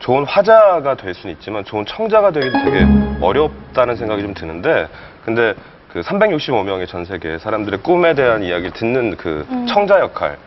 좋은 화자가 될 수는 있지만 좋은 청자가 되기도 되게 어렵다는 생각이 좀 드는데, 근데 그 365명의 전 세계 사람들의 꿈에 대한 이야기를 듣는 그 청자 역할,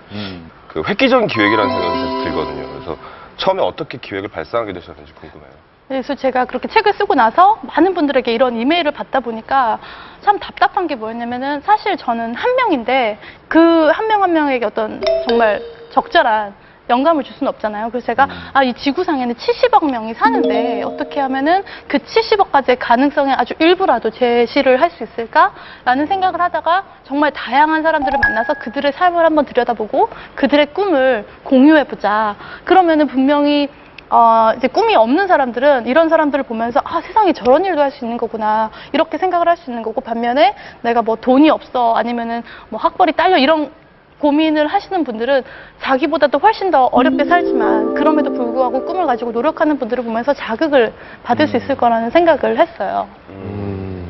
그 획기적인 기획이라는 생각이 계속 들거든요. 그래서 처음에 어떻게 기획을 발상하게 되셨는지 궁금해요. 그래서 제가 그렇게 책을 쓰고 나서 많은 분들에게 이런 이메일을 받다 보니까 참 답답한 게 뭐였냐면은, 사실 저는 한 명인데 그 한 명 한 명에게 어떤 정말 적절한 영감을 줄 수는 없잖아요. 그래서 제가 이 지구상에는 70억 명이 사는데 어떻게 하면은 그 70억 가지의 가능성의 아주 일부라도 제시를 할 수 있을까라는 생각을 하다가 정말 다양한 사람들을 만나서 그들의 삶을 한번 들여다보고 그들의 꿈을 공유해보자. 그러면은 분명히 이제 꿈이 없는 사람들은 이런 사람들을 보면서 세상에 저런 일도 할 수 있는 거구나, 이렇게 생각을 할 수 있는 거고, 반면에 내가 뭐 돈이 없어, 아니면은 뭐 학벌이 딸려, 이런 고민을 하시는 분들은 자기보다도 훨씬 더 어렵게 살지만 그럼에도 불구하고 꿈을 가지고 노력하는 분들을 보면서 자극을 받을 수 있을 거라는 생각을 했어요.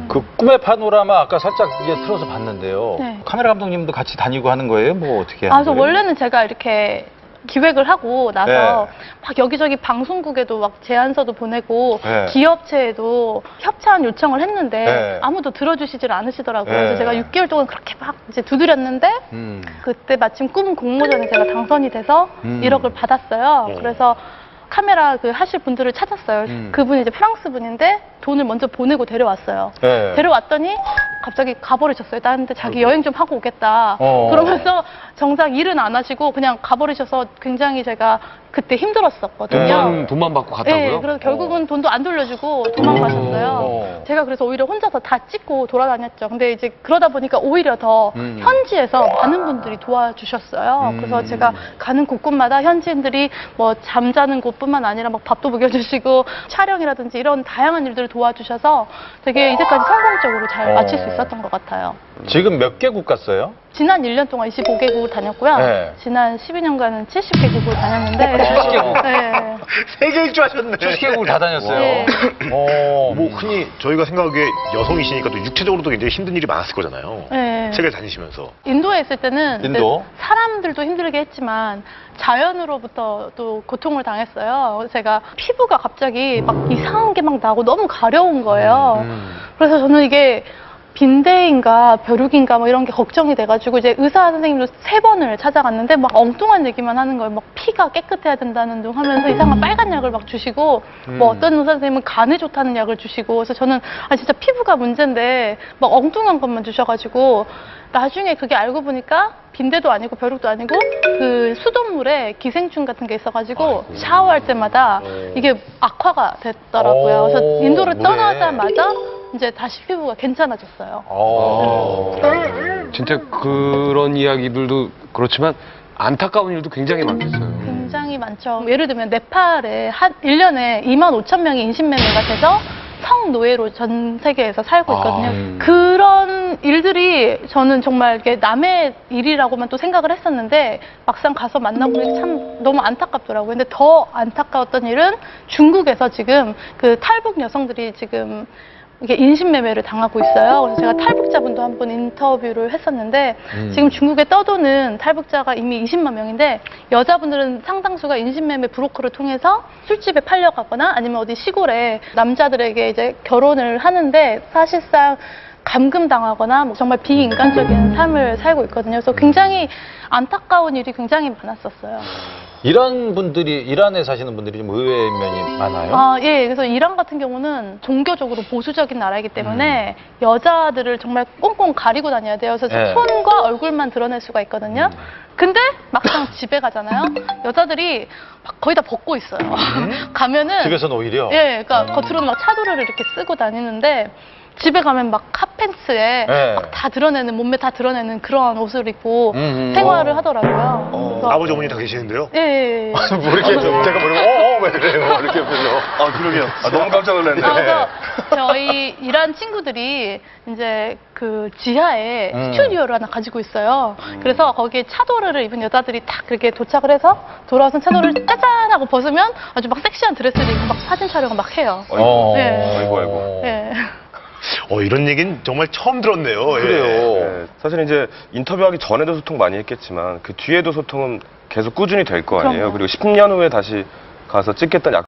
그 꿈의 파노라마 아까 살짝 이제 틀어서 봤는데요. 네. 카메라 감독님도 같이 다니고 하는 거예요? 뭐 어떻게 하는 그래서 거예요? 원래는 제가 이렇게 기획을 하고 나서 네. 막 여기저기 방송국에도 막 제안서도 보내고 네. 기업체에도 협찬 요청을 했는데 네. 아무도 들어주시질 않으시더라고요. 네. 그래서 제가 6개월 동안 그렇게 막 이제 두드렸는데 그때 마침 꿈 공모전에 제가 당선이 돼서 1억을 받았어요. 그래서 카메라 그 하실 분들을 찾았어요. 그분이 이제 프랑스 분인데 돈을 먼저 보내고 데려왔어요. 네. 데려왔더니 갑자기 가버리셨어요. 다른 데 자기 여행 좀 하고 오겠다. 그러면서 정작 일은 안 하시고 그냥 가버리셔서 굉장히 제가 그때 힘들었었거든요. 돈만 받고 갔다고요? 네, 그래서 결국은 돈도 안 돌려주고 도망가셨어요. 제가 그래서 오히려 혼자서 다 찍고 돌아다녔죠. 근데 이제 그러다 보니까 오히려 더 현지에서 많은 분들이 도와주셨어요. 그래서 제가 가는 곳곳마다 현지인들이 뭐 잠자는 곳뿐만 아니라 막 밥도 먹여주시고 촬영이라든지 이런 다양한 일들을 도와주셔서 되게 이제까지 성공적으로 잘 마칠 수 있었던 것 같아요. 지금 몇 개국 갔어요? 지난 1년 동안 25개국을 다녔고요. 네. 지난 12년간은 70개국을 다녔는데 70개국? 네. 세계 일주하셨네. 70개국을 다 다녔어요. 네. 뭐 흔히 저희가 생각하기에 여성이시니까 또 육체적으로도 굉장히 힘든 일이 많았을 거잖아요. 네. 세계 다니시면서. 인도에 있을 때는 인도? 사람들도 힘들게 했지만 자연으로부터 또 고통을 당했어요. 그래서 제가 피부가 갑자기 막 이상한 게 막 나고 너무 가려운 거예요. 그래서 저는 이게 빈대인가 벼룩인가 뭐 이런 게 걱정이 돼가지고 이제 의사 선생님도 3번을 찾아갔는데 막 엉뚱한 얘기만 하는 거예요. 막 피가 깨끗해야 된다는 둥 하면서 이상한 빨간 약을 막 주시고 뭐 어떤 의사 선생님은 간에 좋다는 약을 주시고, 그래서 저는 진짜 피부가 문제인데 막 엉뚱한 것만 주셔가지고 나중에 그게 알고 보니까 빈대도 아니고 벼룩도 아니고 그 수돗물에 기생충 같은 게 있어가지고 샤워할 때마다 이게 악화가 됐더라고요. 그래서 인도를 떠나자마자 이제 다시 피부가 괜찮아졌어요. 진짜 그런 이야기들도 그렇지만 안타까운 일도 굉장히 많겠어요. 굉장히 많죠. 예를 들면 네팔에 1년에 25,000명이 인신매매가 돼서 성노예로 전 세계에서 살고 있거든요. 그런 일들이 저는 정말 이게 남의 일이라고만 또 생각을 했었는데 막상 가서 만나보니 참 너무 안타깝더라고요. 근데 더 안타까웠던 일은 중국에서 지금 그 탈북 여성들이 지금 이게 인신매매를 당하고 있어요. 그래서 제가 탈북자분도 한 번 인터뷰를 했었는데 지금 중국에 떠도는 탈북자가 이미 20만 명인데 여자분들은 상당수가 인신매매 브로커를 통해서 술집에 팔려가거나 아니면 어디 시골에 남자들에게 이제 결혼을 하는데 사실상 감금당하거나 뭐 정말 비인간적인 삶을 살고 있거든요. 그래서 굉장히 안타까운 일이 굉장히 많았었어요. 이란에 사시는 분들이 좀 의외의 면이 많아요? 예. 그래서 이란 같은 경우는 종교적으로 보수적인 나라이기 때문에 여자들을 정말 꽁꽁 가리고 다녀야 돼요. 그래서 네. 손과 얼굴만 드러낼 수가 있거든요. 근데 막상 집에 가잖아요. 여자들이 막 거의 다 벗고 있어요. 가면은 집에서는 오히려? 예, 그러니까 겉으로는 막 차도를 이렇게 쓰고 다니는데 집에 가면 막 핫팬츠에 네. 막 다 드러내는, 몸매 다 드러내는 그런 옷을 입고 생활을 하더라고요. 그래서 아버지 어머니 다 계시는데요? 예. 뭐 이렇게 제가 모르면 왜 그래요? 이렇게 옆에서. 그러게요. 너무 깜짝 놀랐네. 그래서 저희 이란 친구들이 이제 그 지하에 스튜디오를 하나 가지고 있어요. 그래서 거기에 차도를 입은 여자들이 딱 그렇게 도착을 해서 돌아와서 차도를 짜잔 하고 벗으면 아주 막 섹시한 드레스를 입고 막 사진 촬영을 막 해요. 네. 아이고. 예. 이런 얘기는 정말 처음 들었네요. 그래요. 네, 사실 이제 인터뷰하기 전에도 소통 많이 했겠지만 그 뒤에도 소통은 계속 꾸준히 될 거 아니에요. 그럼요. 그리고 10년 후에 다시 가서 찍겠다는